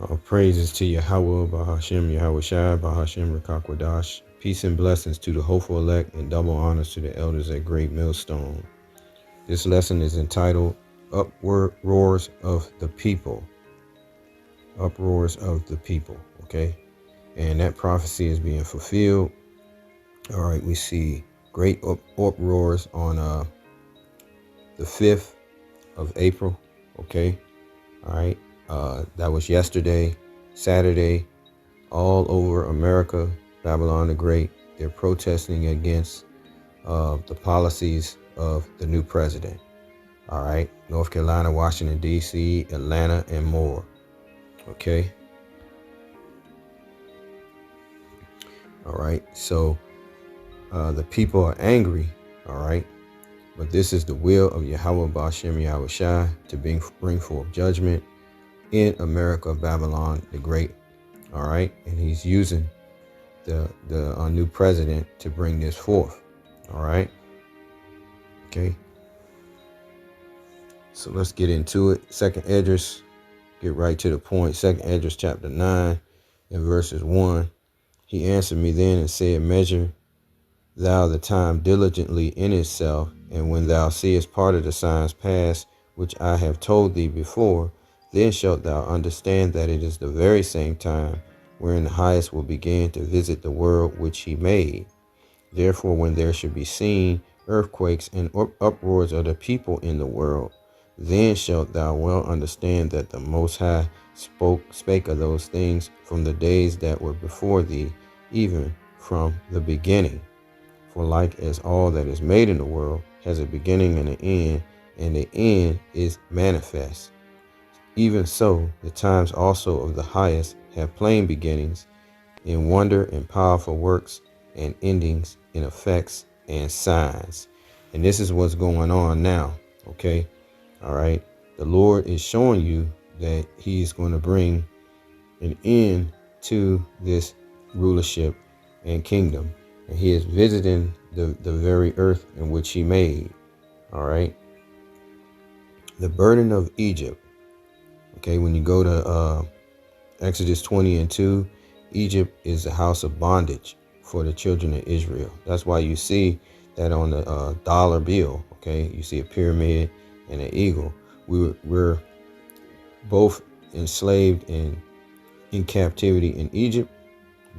All praises to Yahweh, Bahashem, Yahweh Shai, Bahashem, Rakakwadash. Peace and blessings to the hopeful elect, and double honors to the elders at Great Millstone. This lesson is entitled Uproars of the People. Uproars of the People, okay? And that prophecy is being fulfilled. All right, we see great uproars on the 5th of April, okay? All right, that was yesterday, Saturday, all over America, Babylon the Great. They're protesting against the policies of the new president. All right, North Carolina, Washington, D.C., Atlanta, and more. Okay. All right, so the people are angry. All right, but this is the will of Yahweh Bashem Yahweh Shai to bring forth judgment in America, Babylon the Great. All right, and he's using the new president to bring this forth. All right. Okay. So let's get into it. Second Esdras, get right to the point. Second Esdras chapter 9 and verses 1. He answered me then and said, measure thou the time diligently in itself, and when thou seest part of the signs pass, which I have told thee before, then shalt thou understand that it is the very same time wherein the highest will begin to visit the world which he made. Therefore, when there should be seen earthquakes and uproars of the people in the world, then shalt thou well understand that the Most High spake of those things from the days that were before thee, even from the beginning. For like as all that is made in the world has a beginning and an end, and the end is manifest, even so the times also of the highest have plain beginnings, in wonder and powerful works, and endings in effects and signs. And this is what's going on now. Okay. All right. The Lord is showing you that he's going to bring an end to this rulership and kingdom. And he is visiting the very earth in which he made. All right. The burden of Egypt. Okay. When you go to Exodus 20:2, Egypt is the house of bondage for the children of Israel. That's why you see that on the dollar bill. Okay. You see a pyramid and an eagle. We're both enslaved and in captivity in Egypt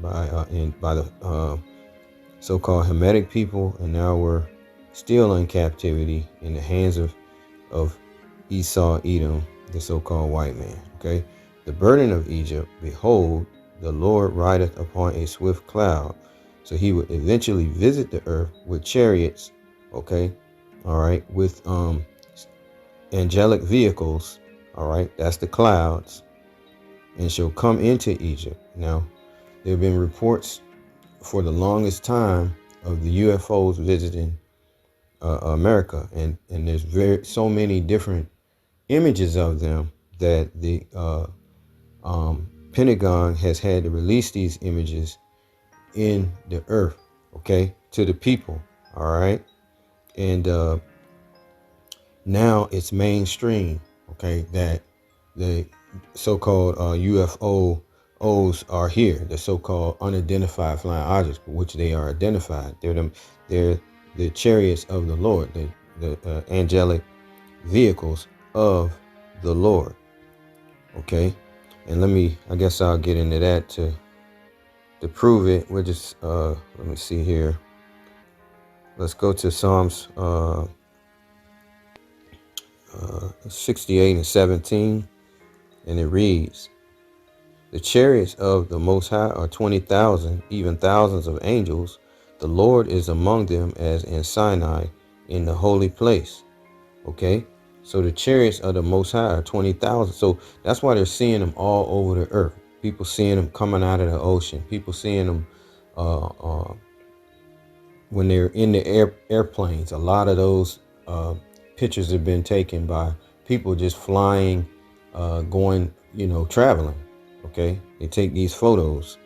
by the so-called Hamitic people, and now we're still in captivity in the hands of Esau, Edom, the so-called white man. Okay, the burden of Egypt, behold, the Lord rideth upon a swift cloud. So he would eventually visit the earth with chariots. Okay, all right, with angelic vehicles. All right, that's the clouds, and shall come into Egypt. Now, there have been reports for the longest time of the UFOs visiting America, and there's so many different images of them that the Pentagon has had to release these images in the earth, okay, to the people. All right, and now it's mainstream, okay, that the so-called UFOs are here, the so-called unidentified flying objects, which they are identified. They're the chariots of the Lord, the angelic vehicles of the Lord. Okay, and I guess I'll get into that to prove it. We're just let me see here. Let's go to Psalms 68:17, and it reads, the chariots of the Most High are 20,000, even thousands of angels. The Lord is among them as in Sinai, in the holy place. Okay, so the chariots of the Most High are 20,000. So that's why they're seeing them all over the earth. People seeing them coming out of the ocean. People seeing them when they're in the airplanes. A lot of those pictures have been taken by people just flying, going, traveling. Okay, they take these photos.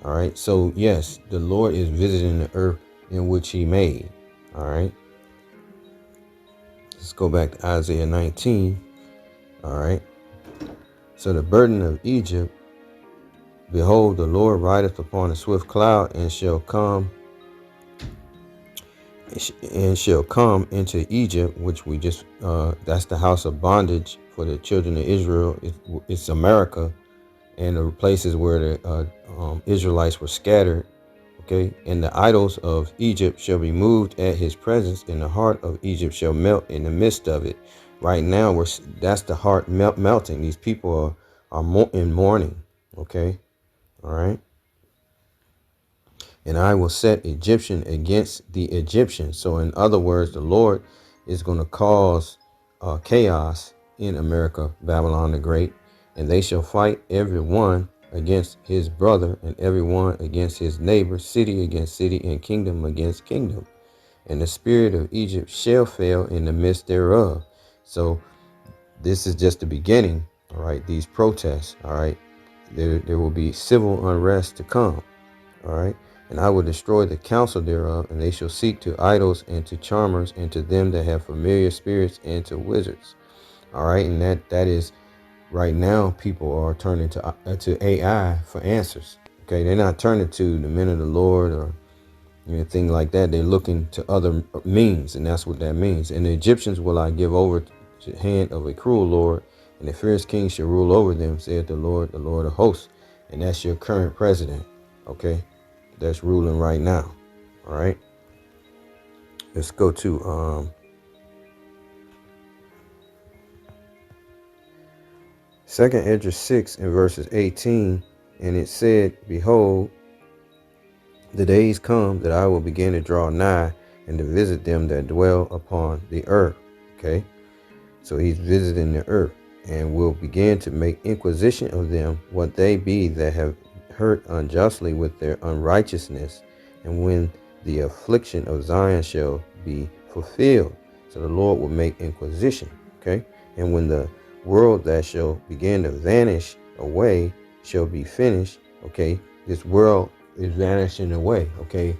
All right, so yes, the Lord is visiting the earth in which he made. All right, let's go back to Isaiah 19. All right, So the burden of Egypt, behold, the Lord rideth upon a swift cloud, and shall come into Egypt, which we just that's the house of bondage for the children of Israel. It's America, and the places where the Israelites were scattered. Okay, and the idols of Egypt shall be moved at his presence, and the heart of Egypt shall melt in the midst of it. Right now, that's the heart melting. These people are in mourning. Okay, all right. And I will set Egyptian against the Egyptians. So in other words, the Lord is going to cause chaos in America, Babylon the Great, and they shall fight every one against his brother, and every one against his neighbor, city against city, and kingdom against kingdom. And the spirit of Egypt shall fail in the midst thereof. So this is just the beginning. All right, these protests. All right, there will be civil unrest to come. All right. And I will destroy the counsel thereof, and they shall seek to idols and to charmers and to them that have familiar spirits and to wizards. All right. And that is right now, people are turning to AI for answers. Okay. They're not turning to the men of the Lord or anything like that. They're looking to other means, and that's what that means. And the Egyptians will I give over to the hand of a cruel Lord, and the fierce king shall rule over them, saith the Lord of hosts. And that's your current president. Okay. That's ruling right now. All right. Let's go to 2nd Esdras 6 and verses 18. And it said, behold, the days come that I will begin to draw nigh and to visit them that dwell upon the earth. Okay. So he's visiting the earth, and will begin to make inquisition of them what they be that have hurt unjustly with their unrighteousness, and when the affliction of Zion shall be fulfilled. So the Lord will make inquisition. Okay. And when the world that shall begin to vanish away shall be finished. Okay. This world is vanishing away. Okay.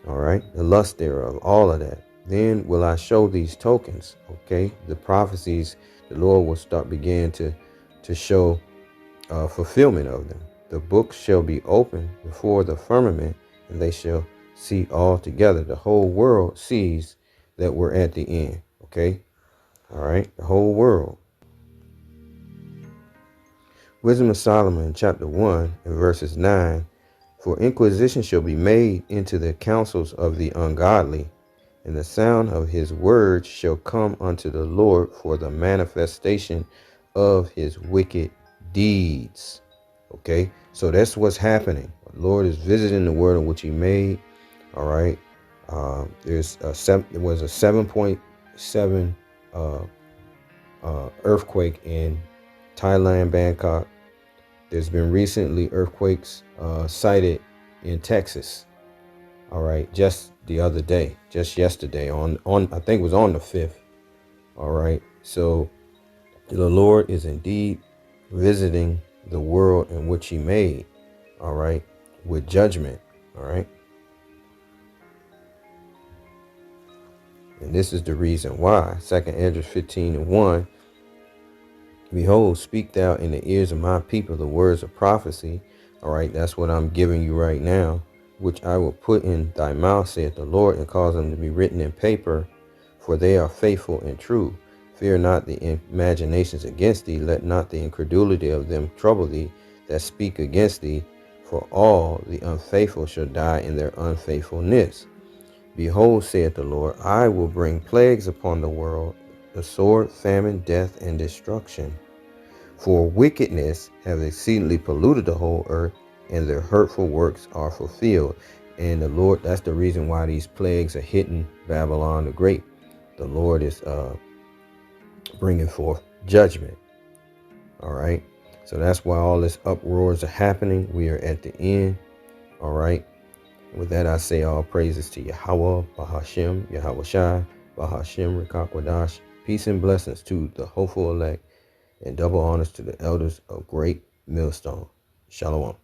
All right. The lust thereof, all of that. Then will I show these tokens. Okay. The prophecies, the Lord will begin to show fulfillment of them. The book shall be opened before the firmament, and they shall see all together. The whole world sees that we're at the end. Okay. All right. The whole world. Wisdom of Solomon, chapter 1 and verses 9. For inquisition shall be made into the counsels of the ungodly, and the sound of his words shall come unto the Lord for the manifestation of his wicked deeds. Okay, so that's what's happening. The Lord is visiting the world in which he made. All right. There was a 7.7 earthquake in Thailand, Bangkok. There's been recently earthquakes cited in Texas. All right, just the other day, just yesterday, on I think it was on the 5th. All right, so the Lord is indeed visiting the world in which he made. All right, with judgment. All right. And this is the reason why. 2nd Esdras 15 and 1. Behold, speak thou in the ears of my people the words of prophecy. All right, that's what I'm giving you right now, which I will put in thy mouth, saith the Lord, and cause them to be written in paper, for they are faithful and true. Fear not the imaginations against thee, let not the incredulity of them trouble thee that speak against thee, for all the unfaithful shall die in their unfaithfulness. Behold, saith the Lord, I will bring plagues upon the world, the sword, famine, death, and destruction. For wickedness have exceedingly polluted the whole earth, and their hurtful works are fulfilled. And the Lord, that's the reason why these plagues are hitting Babylon the Great. The Lord is bringing forth judgment. All right. So that's why all this uproars are happening. We are at the end. All right. With that, I say all praises to Yahweh, Bahashem, Yahweh Shai, Bahashem, Rekakwadash. Peace and blessings to the hopeful elect, and double honors to the elders of Great Millstone. Shalom.